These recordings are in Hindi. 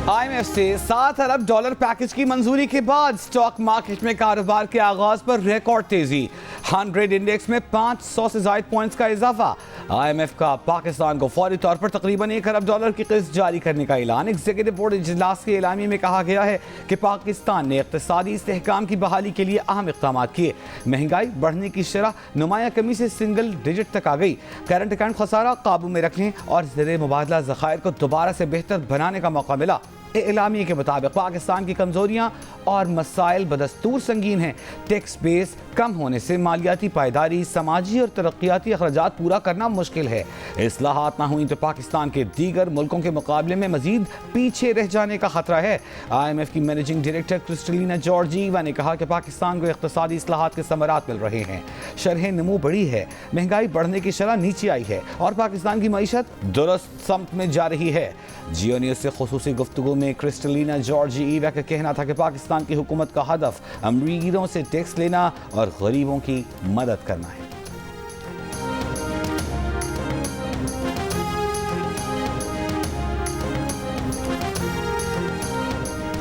IMF से $7 अरब पैकेज की मंजूरी के बाद स्टॉक मार्केट में कारोबार के आगाज पर रिकॉर्ड तेजी। 100 इंडेक्स में 500 से ज्यादा पॉइंट्स का इजाफा। IMF का पाकिस्तान को फौरी तौर पर तकरीबन $1 अरब की किस्त जारी करने का ऐलान। एग्जीक्यूटिव बोर्ड इजलास के एलामी में कहा गया है कि पाकिस्तान ने इक्तिसादी इस्तेहकाम की बहाली के लिए अहम इक़दाम किए। महंगाई बढ़ने की शरह नुमाया कमी से सिंगल डिजिट तक आ गई। करंट अकाउंट खसारा काबू में रखने और ज़र मुबादला ज़खायर को दोबारा से बेहतर बनाने का मौका मिला। एलामी के मुताबिक पाकिस्तान की कमजोरियां और मसाइल बदस्तूर संगीन हैं। टैक्स बेस कम होने से मालियाती पायदारी, समाजी और तरक्याती अखराजात पूरा करना मुश्किल है। इस्लाहात ना हुई तो पाकिस्तान के दीगर मुल्कों के मुकाबले में मजीद पीछे रह जाने का खतरा है। IMF की मैनेजिंग डायरेक्टर क्रिस्टलिना जॉर्जिवा ने कहा कि पाकिस्तान को इक़्तिसादी इस्लाहात के समरात मिल रहे हैं। शरह नमू बढ़ी है, महंगाई बढ़ने की शरह नीचे आई है और पाकिस्तान की मईशत दुरुस्त समत में जा रही है। जियो न्यूज़ से खुसूसी गुफ्तगू में क्रिस्टलिना जॉर्जिवा का कहना था कि पाकिस्तान की हुकूमत का हदफ अमीरों से टैक्स लेना और गरीबों की मदद करना है।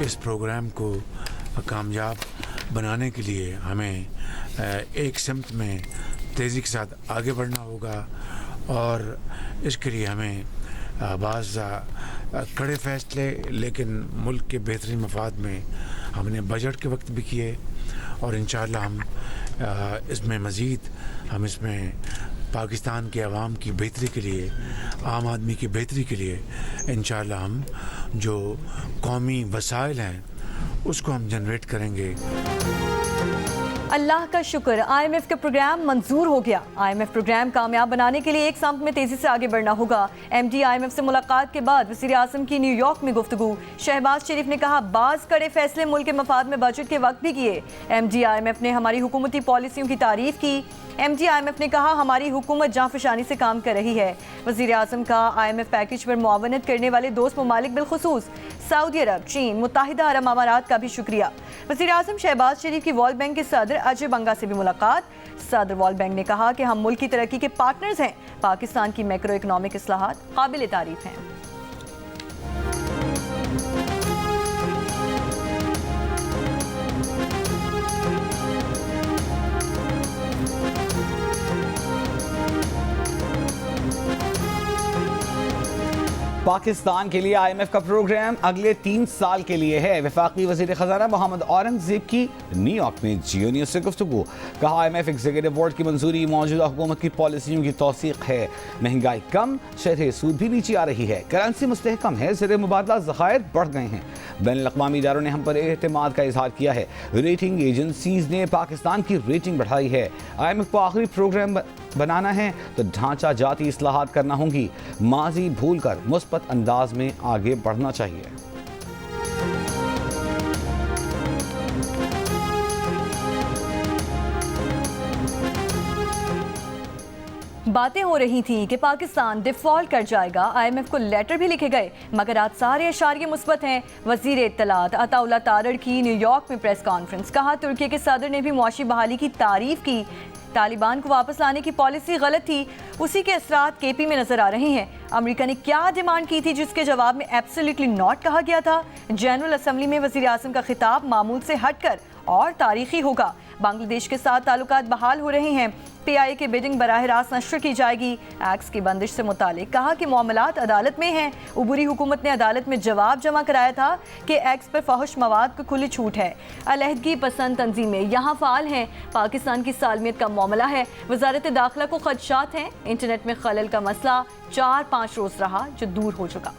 इस प्रोग्राम को कामयाब बनाने के लिए हमें एक सिमत में तेज़ी के साथ आगे बढ़ना होगा और इसके लिए हमें बाज़ कड़े फैसले लेकिन मुल्क के बेहतरीन मफाद में हमने बजट के वक्त भी किए और इंशाअल्लाह हम इसमें मज़ीद हम इसमें पाकिस्तान के अवाम की बेहतरी के लिए, आम आदमी की बेहतरी के लिए इंशाअल्लाह हम जो कौमी वसाइल हैं उसको हम जनरेट करेंगे। अल्लाह का शुक्र, IMF का प्रोग्राम मंजूर हो गया। IMF प्रोग्राम कामयाब बनाने के लिए एक समत में तेजी से आगे बढ़ना होगा। MD IMF से मुलाकात के बाद वज़ीर आज़म की न्यूयॉर्क में गुफ्तगू। शहबाज शरीफ ने कहा बाज़ कड़े फैसले मुल्क के मफाद में बजट के वक्त भी किए। MD IMF ने हमारी हुकूमती पॉलिसियों की तारीफ की। MD IMF ने कहा हमारी हुकूमत जांफशानी से काम कर रही है। वज़ीर आज़म का IMF पैकेज पर मुआवनत करने वाले दोस्त ममालिक बिलखुसूस सऊदी अरब, चीन, मुत्तहिदा अरब अमारात का भी शुक्रिया। वज़ीर आज़म शहबाज शरीफ की वर्ल्ड बैंक के सदर अजय बंगा से भी मुलाकात। सदर वर्ल्ड बैंक ने कहा कि हम मुल्क की तरक्की के पार्टनर्स हैं। पाकिस्तान की मैक्रो इकनॉमिक इस्लाहात काबिल तारीफ हैं। पाकिस्तान के लिए IMF का प्रोग्राम अगले 3 साल के लिए है। वफाकी वज़ीर ख़ज़ाना मोहम्मद औरंगज़ेब की न्यूयॉर्क में जियो न्यूज़ से गुफ्तगू। कहा IMF एग्जीक्यूटिव बोर्ड की मंजूरी मौजूदा हुकूमत की पॉलिसियों की तौसीक़ है। महंगाई कम, शरह सूद भी नीचे आ रही है, करेंसी मुस्तहकम है, ज़र मुबादला ज़खायर बढ़ गए हैं। बैनुल अक़वामी इदारों ने हम पर एतमाद का इजहार किया है। रेटिंग एजेंसीज ने पाकिस्तान की रेटिंग बढ़ाई है। IMF को आखिरी प्रोग्राम बनाना है तो ढांचा जाती इस्लाहात करना होंगी। माजी भूल कर मुस्बत अंदाज में आगे बढ़ना चाहिए। बातें हो रही थी कि पाकिस्तान डिफॉल्ट कर जाएगा। IMF को लेटर भी लिखे गए मगर आज सारे इशारे मुस्बत हैं। वजीर इत्तलात अताउल्लाह तारड़ की न्यूयॉर्क में प्रेस कॉन्फ्रेंस। कहा तुर्की के सदर ने भी मुआशी बहाली की तारीफ की। तालिबान को वापस लाने की पॉलिसी गलत थी, उसी के असरात KP में नजर आ रहे हैं। अमेरिका ने क्या डिमांड की थी जिसके जवाब में एब्सोल्युटली नॉट कहा गया था। जनरल असेंबली में वजीर आज़म का खिताब मामूल से हटकर और तारीखी होगा। बांग्लादेश के साथ ताल्लुकात बहाल हो रहे हैं। PI की बिडिंग बराह रास्त नश्र की जाएगी। एक्स की बंदिश से मुतालिक कहा कि मामलात अदालत में हैं। उबूरी हुकूमत ने अदालत में जवाब जमा कराया था कि एक्स पर फहुश मवाद को खुली छूट है। अलहदगी पसंद तंजीमें यहाँ फ़ाल हैं। पाकिस्तान की सालमियत का मामला है। वजारत दाखिला को खदशात हैं। इंटरनेट में खलल का मसला 4-5 रोज़ रहा जो दूर हो चुका।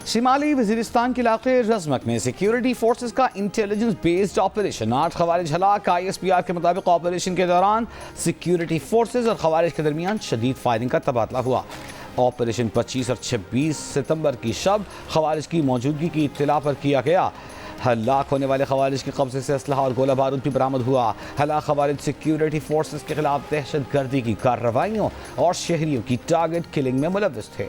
शिमाली वजीरिस्तान के इलाके रज़मक में सिक्योरिटी फोर्सेस का इंटेलिजेंस बेस्ड ऑपरेशन। 8 खवारिज हलाक। ISPR के मुताबिक ऑपरेशन के दौरान सिक्योरिटी फोर्सेस और खवारिज के दरमियान शदीद फायरिंग का तबादला हुआ। ऑपरेशन 25 और 26 सितंबर की शब खवारिज की मौजूदगी की इत्तला पर किया गया। हलाक होने वाले खवारिज के कब्जे से असलहा और गोला बारूद भी बरामद हुआ। हलाक खवारिज सिक्योरिटी फोर्सेस के खिलाफ दहशत गर्दी की कार्रवाइयों और शहरियों की टारगेट किलिंग में मुलव्वस थे।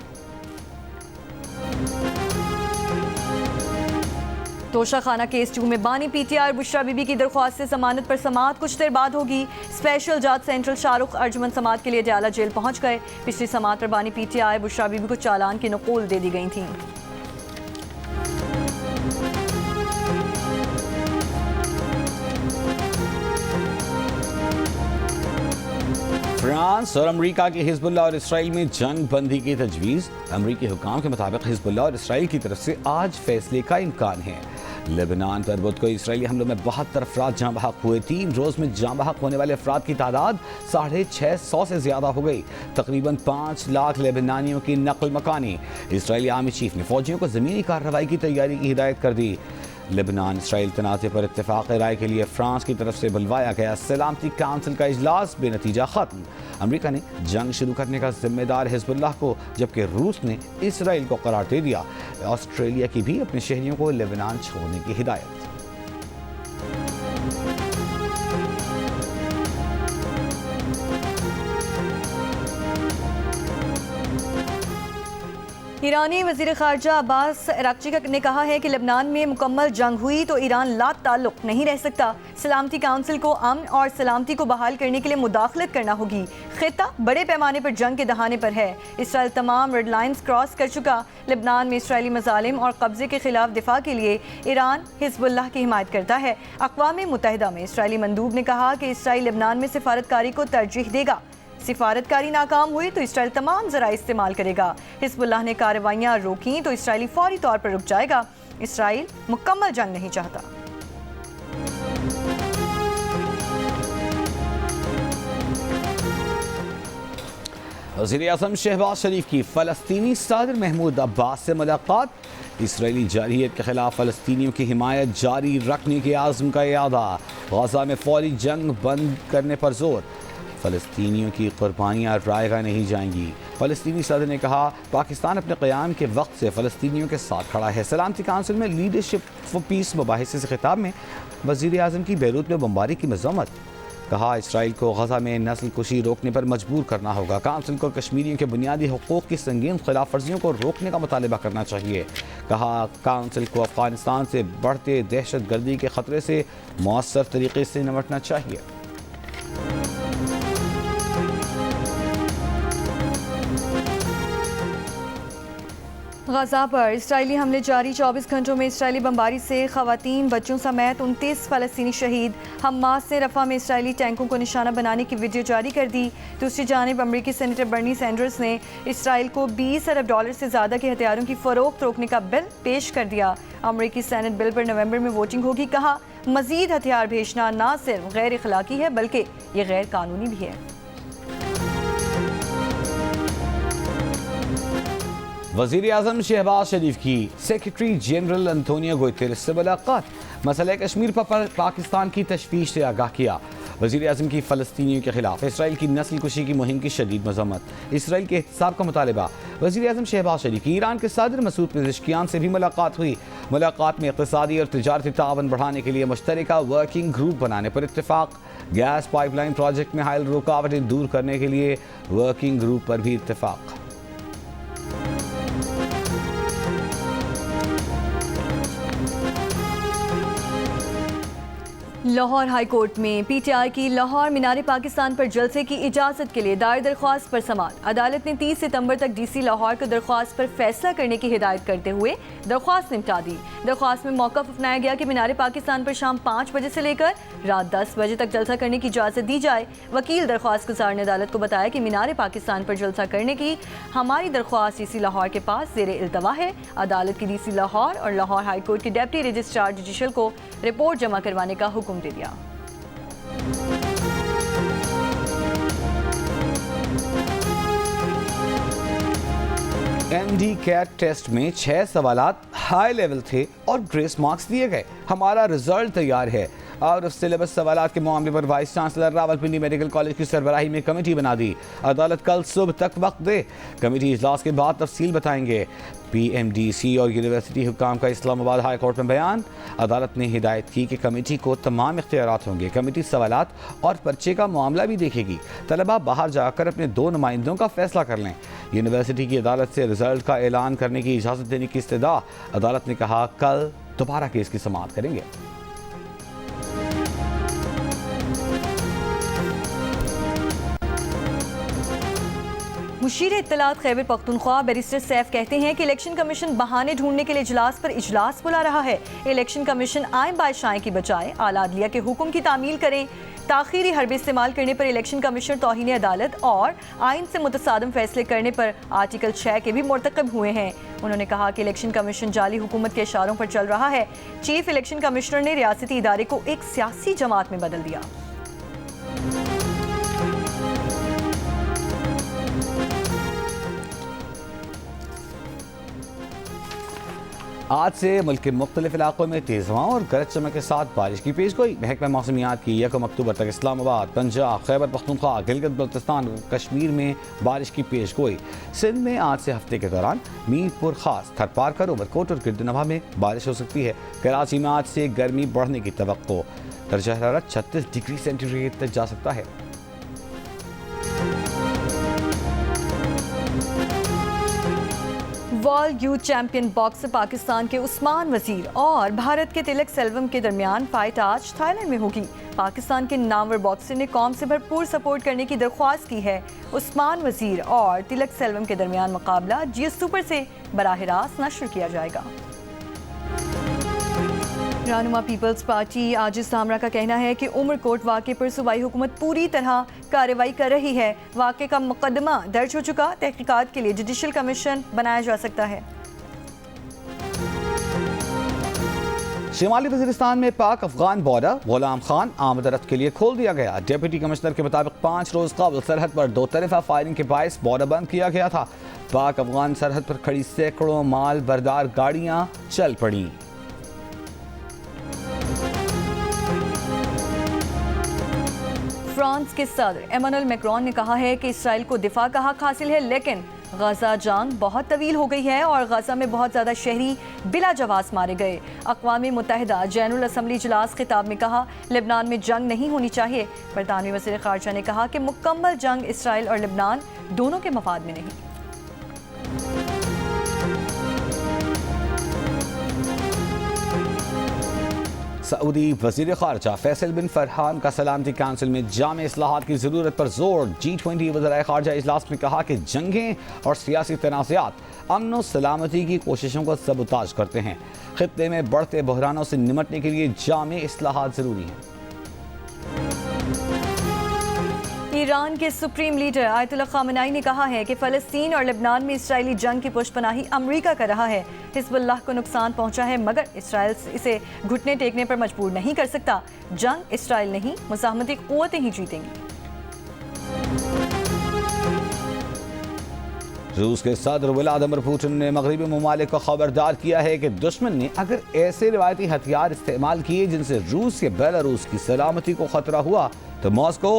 तोशा खाना केस 2 में बानी पीटीआई और बुशरा बीबी की दरख्वास्त से जमानत पर समाअत कुछ देर बाद होगी। स्पेशल जज सेंट्रल शाहरुख अर्जुमन समाअत के लिए डयाला जेल पहुंच गए। पिछली समाअत पर बानी पीटीआई बुशरा बीबी को चालान की नकूल दे दी गई थी। फ्रांस और अमेरिका की हिजबुल्लाह और इसराइल में जंग बंदी की तजवीज़। अमेरिकी हुकाम के मुताबिक हिजबुल्लाह और इसराइल की तरफ से आज फैसले का इम्कान है। लेबनान पर बुध को इसराइली हमलों में 72 अफराद जाँ बहक हुए। 3 रोज़ में जाँ बहक होने वाले अफराद की तादाद 650 से ज़्यादा हो गई। तकरीबन 5 लाख लेबनानियों की नकल मकानी। इसराइली आर्मी चीफ ने फौजियों को ज़मीनी कार्रवाई की तैयारी की हिदायत कर दी। लेबनान इसराइल तनाज़े पर इत्तेफाक राय के लिए फ्रांस की तरफ से बुलवाया गया सलामती काउंसिल का इजलास बेनतीजा ख़त्म। अमेरिका ने जंग शुरू करने का जिम्मेदार हिजबुल्लाह को, जबकि रूस ने इसराइल को करार दे दिया। ऑस्ट्रेलिया की भी अपने शहरियों को लेबनान छोड़ने की हिदायत। ईरानी वज़ीर ख़ारजा अब्बास अराक्ची ने कहा है कि लेबनान में मुकम्मल जंग हुई तो ईरान ला ताल्लुक़ नहीं रह सकता। सलामती काउंसिल को अमन और सलामती को बहाल करने के लिए मुदाखलत करना होगी। ख़ित्ता बड़े पैमाने पर जंग के दहाने पर है। इसराइल तमाम रेड लाइन्स क्रॉस कर चुका। लेबनान में इसराइली मज़ालिम और कब्ज़े के खिलाफ दिफा के लिए ईरान हिजबुल्लाह की हिमायत करता है। अक़वाम मुत्तहिदा में इसराइली मंदूब ने कहा कि इसराइल लेबनान में सिफारतकारी को तरजीह देगा। सिफारतकारी नाकाम हुई तो इसराइल तमाम ज़रा इस्तेमाल करेगा। हिजबुल्लाह ने कार्रवाइयाँ रोकी तो इसराइली फौरी तौर पर रुक जाएगा। इसराइल मुकम्मल जंग नहीं चाहता। वज़ीर-ए-आज़म शहबाज शरीफ की फ़लस्तीनी सदर महमूद अब्बास से मुलाकात। इसराइली जारहियत के खिलाफ फ़लस्तीनियों की हिमायत जारी रखने के आज़म का इरादा। गाज़ा में फौरी जंग बंद करने पर जोर। फ़लस्तीनियों की कुर्बानियाँ रायगा नहीं जाएंगी। फ़लस्तीनी सदर ने कहा पाकिस्तान अपने क़याम के वक्त से फ़लस्तीनियों के साथ खड़ा है। सलामती काउंसिल में लीडरशिप फॉर पीस मुबाहिसे से खिताब में वज़ीर-ए-आज़म की बैरूत में बमबारी की मज़म्मत। कहा इसराइल को गज़ा में नस्ल कुशी रोकने पर मजबूर करना होगा। काउंसिल को कश्मीरियों के बुनियादी हुकूक़ की संगीन खिलाफ वर्जियों को रोकने का मुतालबा करना चाहिए। कहा काउंसिल को अफ़गानिस्तान से बढ़ते दहशत गर्दी के ख़तरे से मौसर तरीके से निपटना चाहिए। गज़ा पर इसराइली हमले जारी। 24 घंटों में इसराइली बमबारी से ख़वातीन बच्चों समेत 29 फ़लस्तीनी शहीद। हमास से रफ़ा में इसराइली टैंकों को निशाना बनाने की वीडियो जारी कर दी। दूसरी जानिब अमरीकी सेनेटर बर्नी सैंडर्स ने इसराइल को $20 अरब से ज़्यादा के हथियारों की फ़रोख्त रोकने का बिल पेश कर दिया। अमरीकी सेनेट बिल पर नवंबर में वोटिंग होगी। कहा मज़ीद हथियार भेजना न सिर्फ गैर इखलाकी है बल्कि ये गैर कानूनी भी है। वज़ीर-ए-आज़म शहबाज शरीफ की सेक्रेटरी जनरल अंतोनियो गुतेरेस से मुलाकात। मसला कश्मीर पर पाकिस्तान की तशवीश से आगाह किया। वज़ीर-ए-आज़म की फ़लस्तीनियों के खिलाफ इसराइल की नस्ल कुशी की मुहिम की शदीद मज़म्मत। इसराइल के एहतसाब का मुतालबा। वज़ीर-ए-आज़म शहबाज शरीफ की ईरान के सदर मसूद पेज़ेश्कियान से भी मुलाकात हुई। मुलाकात में इक़्तिसादी और तिजारती तावन बढ़ाने के लिए मुश्तरका वर्किंग ग्रुप बनाने पर इत्तेफाक। गैस पाइपलाइन प्रोजेक्ट में हायल रुकावटें दूर करने के लिए वर्किंग ग्रुप पर भी इत्तेफाक। लाहौर हाई कोर्ट में पीटीआई की लाहौर मीनार पाकिस्तान पर जलसे की इजाज़त के लिए दायर दरख्वास्त पर समाअत। अदालत ने 30 सितंबर तक डीसी लाहौर को दरख्वास्त पर फैसला करने की हिदायत करते हुए दरख्वास्त निपटा दी। दरख्वास्त में मौक़िफ़ अपनाया गया कि मीनार पाकिस्तान पर शाम 5 बजे से लेकर रात 10 बजे तक जलसा करने की इजाज़त दी जाए। वकील दरख्वास्त गुज़ार ने अदालत को बताया कि मीनार पाकिस्तान पर जलसा करने की हमारी दरख्वास्त डीसी लाहौर के पास ज़ेरे इल्तवा है। अदालत की डीसी लाहौर और लाहौर हाई कोर्ट के डेप्टी रजिस्ट्रार जुडिशल को रिपोर्ट जमा करवाने का हुक्म दे दिया। एमडी कैट टेस्ट में 6 सवालात हाई लेवल थे और ग्रेस मार्क्स दिए गए। हमारा रिजल्ट तैयार है। आउट ऑफ सिलेबस सवालात के मामले पर vice chancellor Rawalpindi medical college की सरबराही में कमेटी बना दी। अदालत कल सुबह तक वक्त दे। कमेटी इजलास के बाद तफसील बताएंगे। PMDC और यूनिवर्सिटी हुकाम का इस्लामाबाद हाई कोर्ट में बयान। अदालत ने हिदायत की कि कमेटी को तमाम इख्तियारात होंगे। कमेटी सवालात और पर्चे का मामला भी देखेगी। तलबा बाहर जाकर अपने 2 नुमाइंदों का फैसला कर लें। यूनिवर्सिटी की अदालत से रिजल्ट का ऐलान करने की इजाज़त देने की इस्तदा। अदालत ने कहा कल दोबारा केस की समाअत करेंगे। मुशीर इत्तलात खैबर पख्तूनख्वा बैरिस्टर सैफ कहते हैं कि इलेक्शन कमीशन बहाने ढूंढने के लिए इजलास पर इजलास बुला रहा है। इलेक्शन कमीशन आए बादशाह की बजाय आला अदलिया के हुक्म की तामील करें। ताखीरी हरबे इस्तेमाल करने पर इलेक्शन कमीशन तौहीन अदालत और आइन से मुतसादम फैसले करने पर आर्टिकल 6 के भी मुर्तकब हुए हैं। उन्होंने कहा कि इलेक्शन कमीशन जाली हुकूमत के इशारों पर चल रहा है। चीफ इलेक्शन कमिश्नर ने रियासती इदारे को एक सियासी जमात में बदल दिया। आज से मुल्क के मुख्तलिफ इलाकों में तेज़ हवाओं और गरज चमक के साथ बारिश की पेशगोई। महकमा मौसमियात की 1 अक्टूबर तक इस्लामाबाद, पंजाब, खैबर पख्तूनख्वा, गिलगित बल्तिस्तान, कश्मीर में बारिश की पेशगोई। सिंध में आज से हफ्ते के दौरान मीरपुर खास, थरपारकर, उमरकोट और गिरदनवा में बारिश हो सकती है। कराची में आज से गर्मी बढ़ने की तवक्को। दर्जा हरारत 36 डिग्री सेंटीग्रेड तक जा सकता है। World youth champion boxer Pakistan के उस्मान वजीर और भारत के तिलक सेल्वम के दरमियान फाइट आज थाईलैंड में होगी। पाकिस्तान के नामवर बॉक्सर ने कौम से भरपूर सपोर्ट करने की दरख्वास्त की है। उस्मान वजीर और तिलक सेल्वम के दरमियान मुकाबला जियो सुपर से बराह रास्त नश्र किया जाएगा। रहनुमा पीपल्स पार्टी आजिज सामरा का कहना है कि उमरकोट वाक़े पर सूबाई हुकूमत पूरी तरह कार्रवाई कर रही है। वाक़े का मुकदमा दर्ज हो चुका, तहकीकात के लिए जुडिशल कमीशन बनाया जा सकता है। शिमाली वज़ीरिस्तान में पाक अफगान बॉर्डर गुलाम खान आमदरफ्त के लिए खोल दिया गया। डिप्टी कमिश्नर के मुताबिक 5 रोज़ कबल सरहद पर दो तरफा फायरिंग के बायस बॉर्डर बंद किया गया था। पाक अफगान सरहद पर खड़ी सैकड़ों माल बरदार गाड़ियाँ चल पड़ी। फ्रांस के सदर एमानुएल मैक्रोन ने कहा है कि इसराइल को दिफा का हक हासिल है, लेकिन गजा जंग बहुत तवील हो गई है और गजा में बहुत ज़्यादा शहरी बिला जवाब मारे गए। अक़वाम मुत्तहिदा जनरल असम्बली इजलास खिताब में कहा, लेबनान में जंग नहीं होनी चाहिए। बरतानवी वज़ीर ख़ारजा ने कहा कि मुकम्मल जंग इसराइल और लेबनान दोनों के मफाद में नहीं। सऊदी वज़ीर ख़ारजा फैसल बिन फरहान का सलामती काउंसिल में जामे इस्लाहात की ज़रूरत पर जोर। G20 वज़राए ख़ारजा इजलास में कहा कि जंगें और सियासी तनाज़ात अमन और सलामती की कोशिशों को सबूताज करते हैं। ख़ित्ते में बढ़ते बहरानों से निमटने के लिए जामे इस्लाहात ज़रूरी हैं। ईरान के सुप्रीम लीडर आयतुल्लाह ख़ामेनी ने कहा है कि फ़लस्तीन और लेबनान में इसराइली जंग की पुष्पनाही अमरीका कर रहा है। हिज़्बुल्लाह को नुकसान पहुंचा है, मगर इसराइल इसे घुटने टेकने पर मजबूर नहीं कर सकता। जंग इसराइल नहीं, मुज़ाहमती क़ुव्वतें ही जीतेंगी। रूस के सदर व्लादिमीर पुतिन ने मगरबी ममालिक को खबरदार किया है कि दुश्मन ने अगर ऐसे रिवायती हथियार इस्तेमाल किए जिनसे रूस या बेलारूस की सलामती को खतरा हुआ तो मॉस्को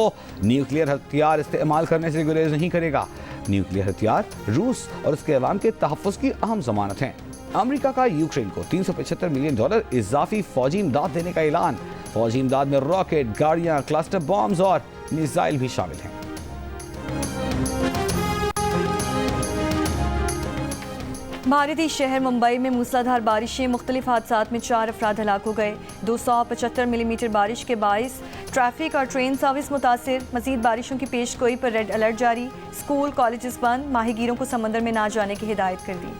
न्यूक्लियर हथियार इस्तेमाल करने से गुरेज नहीं करेगा। न्यूक्लियर हथियार रूस और उसके अवाम के तहफ़्फ़ुज़ की अहम ज़मानत हैं। अमेरिका का यूक्रेन को $375 मिलियन इजाफी फौजी इमदाद देने का ऐलान। फौजी इमदाद में रॉकेट, गाड़ियाँ, क्लस्टर बॉम्ब्स और मिसाइल भी शामिल हैं। भारतीय शहर मुंबई में मूसलाधार बारिशें, मुख्तलिफ हादसात में 4 अफराद हलाक हो गए। 275 मिलीमीटर बारिश के बाइस ट्रैफिक और ट्रेन सर्विस मुतासिर। मजीद बारिशों की पेशगोई पर रेड अलर्ट जारी। स्कूल कॉलेजेस बंद। माहीगीरों को समंदर में ना जाने की हिदायत कर दी।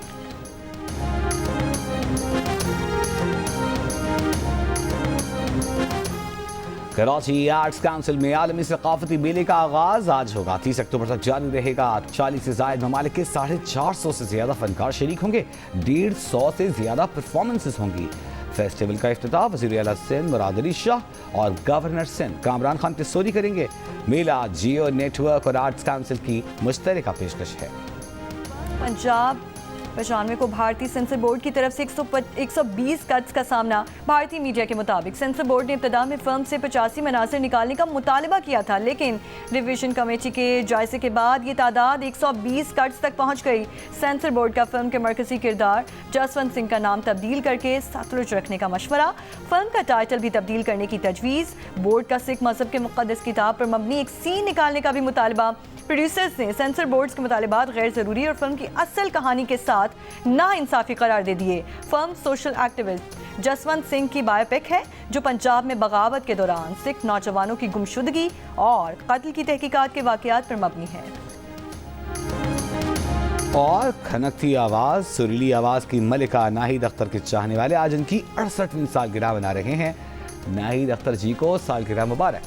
कराची आर्ट्स काउंसिल में आलमी सकाफती मेले का आगाज आज होगा। 30 अक्टूबर तक जारी रहेगा। 40 से ज़ायद ममालिक के 450 से ज़्यादा फनकार शरीक होंगे। 150 से ज़्यादा परफॉर्मेंसेस होंगी। फेस्टिवल का इफ्तिताह वज़ीर आला सिंध मुराद अली शाह और गवर्नर सिंध कामरान खान तिस्सोरी करेंगे। मेला जियो नेटवर्क और आर्ट्स काउंसिल की मुश्तरका पेशकश है। पंजाब 95 को भारतीय सेंसर बोर्ड की तरफ से 120 कट्स का सामना। भारतीय मीडिया के मुताबिक सेंसर बोर्ड ने इब्तदा में फिल्म से 85 मनासिर निकालने का मुतालबा किया था, लेकिन रिविजन कमेटी के जायजे के बाद ये तादाद 120 कट्स तक पहुंच गई। सेंसर बोर्ड का फिल्म के मरकजी किरदार जसवंत सिंह का नाम तब्दील करके सतलुज रखने का मशवरा। फिल्म का टाइटल भी तब्दील करने की तजवीज़। बोर्ड का सिख मजहब के मुक़द्दस किताब पर मबनी एक सीन निकालने का भी मुतालबा। प्रोड्यूसर्स ने सेंसर बोर्ड्स के मुतालिबात गैर ज़रूरी और फिल्म की असल कहानी के साथ नाइंसाफ़ी करार दे दिए। Film social activist Jaswant Singh की बायोपिक है जो पंजाब में बगावत के दौरान सिख नौजवानों की गुमशुदगी और कत्ल की तहकीकात के वाक़यात पर मबनी है। और खनकती आवाज़, सुरीली आवाज़ की मलिका नाहिद अख्तर के चाहने वाले आज इनकी 68वीं सालगिरह मना रहे हैं। नाहिद अख्तर जी को सालगिरह मुबारक।